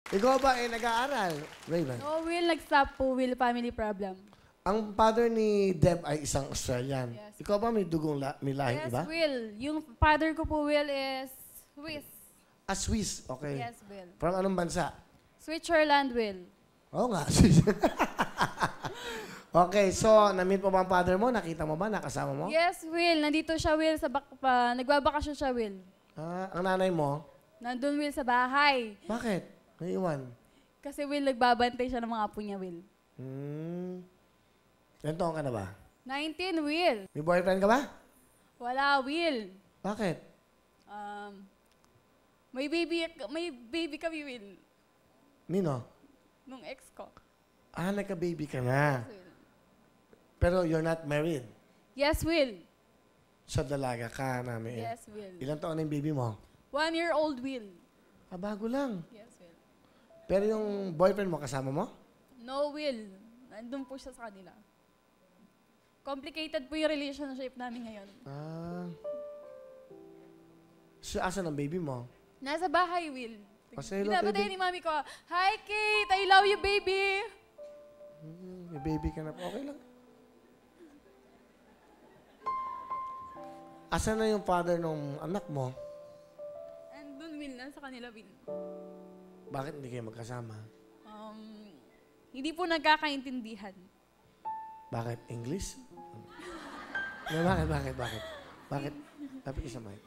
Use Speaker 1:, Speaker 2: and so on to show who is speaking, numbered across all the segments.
Speaker 1: Ikaw ba nag-aaral, Raven?
Speaker 2: No, Will, nag-stop po, Will, family problem.
Speaker 1: Ang father ni Deb ay isang Australian.
Speaker 2: Yes.
Speaker 1: Ikaw ba may dugong may lahing
Speaker 2: Yes,
Speaker 1: iba?
Speaker 2: Will. Yung father ko po, Will, is Swiss.
Speaker 1: Ah, Swiss. Okay.
Speaker 2: Yes, Will.
Speaker 1: From anong bansa?
Speaker 2: Switzerland, Will.
Speaker 1: Oo nga, Swiss. Okay, so, na-meet mo ba ang father mo? Nakita mo ba? Nakasama mo?
Speaker 2: Yes, Will. Nandito siya, Will, sa nagbabakasyon siya, Will.
Speaker 1: Ah, ang nanay mo?
Speaker 2: Nandun, Will, sa bahay.
Speaker 1: Bakit? Naiiwan?
Speaker 2: Kasi, Will, nagbabantay siya ng mga apo niya, Will.
Speaker 1: Ilan taon ka na ba?
Speaker 2: 19, Will.
Speaker 1: May boyfriend ka ba?
Speaker 2: Wala, Will.
Speaker 1: Bakit?
Speaker 2: May baby kami, Will.
Speaker 1: Nino?
Speaker 2: Nung ex ko.
Speaker 1: Ah, nagka-baby ka na.
Speaker 2: Yes, Will.
Speaker 1: Pero you're not married.
Speaker 2: Yes, Will.
Speaker 1: So, dalaga ka namin.
Speaker 2: Yes, Will.
Speaker 1: Ilan taon na yung baby mo?
Speaker 2: 1-year-old, Will.
Speaker 1: Ah, bago lang.
Speaker 2: Yes, Will.
Speaker 1: Pero yung boyfriend mo, kasama mo?
Speaker 2: No, Will. Nandun po siya sa kanila. Complicated po yung relationship namin ngayon.
Speaker 1: Ah. So, asan ang baby mo?
Speaker 2: Nasa bahay, Will.
Speaker 1: Say hello,
Speaker 2: Binabatayan
Speaker 1: baby.
Speaker 2: ni mami ko, "Hi, Kate! I love you, baby!"
Speaker 1: May baby ka na. Okay lang. Asan na yung father ng anak mo?
Speaker 2: Andun, Will. Nasa kanila, Will.
Speaker 1: Bakit hindi kayo magkasama?
Speaker 2: Hindi po nagkakaintindihan.
Speaker 1: Bakit? English? Bakit? Bakit? Lapit ka sa mic.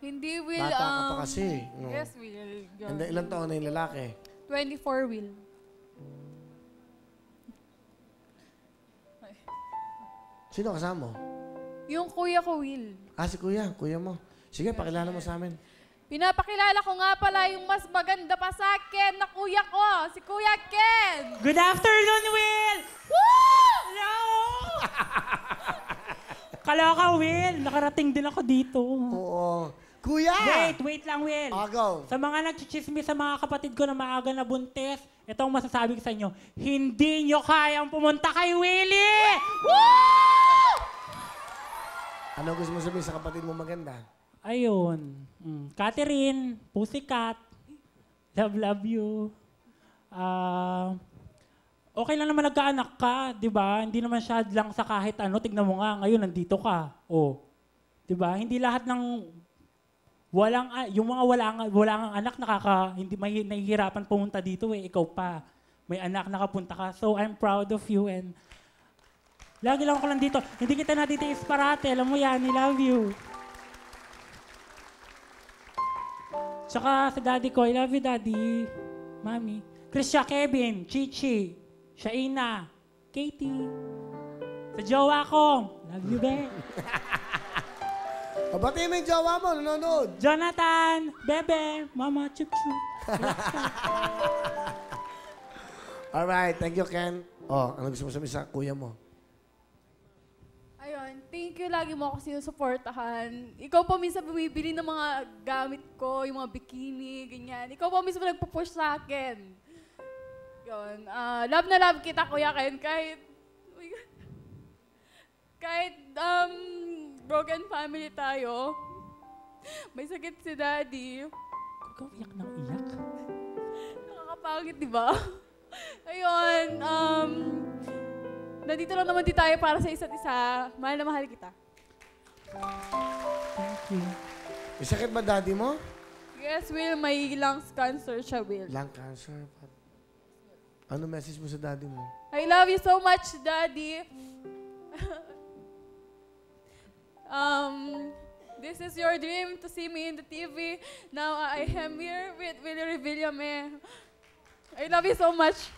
Speaker 2: Hindi, Will.
Speaker 1: Bata ka pa kasi. No?
Speaker 2: Yes, Will.
Speaker 1: And ilang taon na yung lalaki?
Speaker 2: 24, Will.
Speaker 1: Sino kasama mo?
Speaker 2: Yung kuya ko, Will.
Speaker 1: Ah, si kuya. Kuya mo. Sige, pakilala mo sa amin.
Speaker 2: Pinapakilala ko nga pala yung mas maganda pa sa akin na kuya ko, si Kuya Ken!
Speaker 3: Good afternoon, Will!
Speaker 2: Woo!
Speaker 3: Hello! Kaloka, Will. Nakarating din ako dito.
Speaker 1: Oo. Kuya!
Speaker 3: Wait lang, Will.
Speaker 1: Go.
Speaker 3: Sa mga nagchichismis sa mga kapatid ko na maaga na buntis, ito ang masasabi ko sa inyo, hindi nyo kayang pumunta kay Willie!
Speaker 2: Woo!
Speaker 1: Ano gusto mo sabihin sa kapatid mo maganda?
Speaker 3: Ayun. Catherine, Pussycat, love you. Okay lang naman nagkaanak ka, di ba? Hindi naman siya lang sa kahit ano. Tignan mo nga, ngayon nandito ka. Oh. Di ba? Hindi lahat ng yung mga walang anak hindi may nahihirapan pumunta dito eh. Ikaw pa. May anak nakapunta ka. So I'm proud of you and lagi lang ako lang dito. Hindi kita natitiis parate. Alam mo yan, I love you. Tsaka sa daddy ko, I love you, daddy. Mami. Krisha, Kevin, Chichi, Shaina, Katie. Sa jowa ko, love you, be.
Speaker 1: Batiin mo yung jowa mo, nanonood.
Speaker 3: Jonathan, Bebe, Mama, Chup Chup.
Speaker 1: Alright, thank you, Ken. Oh, ano gusto mo sabihin sa kuya mo?
Speaker 2: Ayun, thank you. Lagi mo ako sinusuportahan. Ikaw pa minsan bumibili ng mga gamit ko, yung mga bikini, ganyan. Ikaw pa minsan nagpo-push sa akin. Yun. Love na love kita, Kuya Ken. Kahit broken family tayo, may sakit si Daddy.
Speaker 3: Ikaw iyak ng iyak.
Speaker 2: Nakakapangit, di ba? Ayun, nandito lang naman din tayo para sa isa't isa. Mahal na mahal kita.
Speaker 3: Thank you.
Speaker 1: May sakit ba daddy mo?
Speaker 2: Yes, Will. May lungs cancer siya, Will.
Speaker 1: Lung cancer. Ano message mo sa daddy mo?
Speaker 2: I love you so much, Daddy. This is your dream to see me in the TV. Now I am here with Willie Revillame. I love you so much.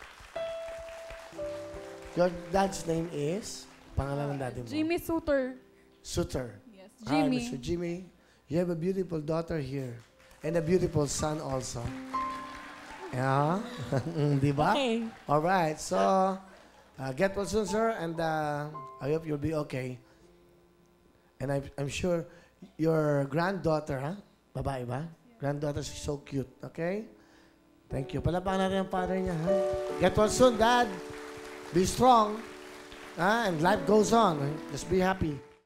Speaker 1: Your dad's name is? Pangalan ng daddy mo?
Speaker 2: Jimmy Suter.
Speaker 1: Suter.
Speaker 2: Yes,
Speaker 1: Hi,
Speaker 2: Jimmy.
Speaker 1: Mr. Jimmy. You have a beautiful daughter here. And a beautiful son also. Yeah? Di ba?
Speaker 3: Okay.
Speaker 1: Alright, so, get well soon, sir. And I hope you'll be okay. And I'm sure your granddaughter, ha? Babae ba? Granddaughter, she's so cute. Okay? Thank you. Palapakan natin ang father niya, ha? Get well soon, Dad. Be strong. And life goes on. Just be happy.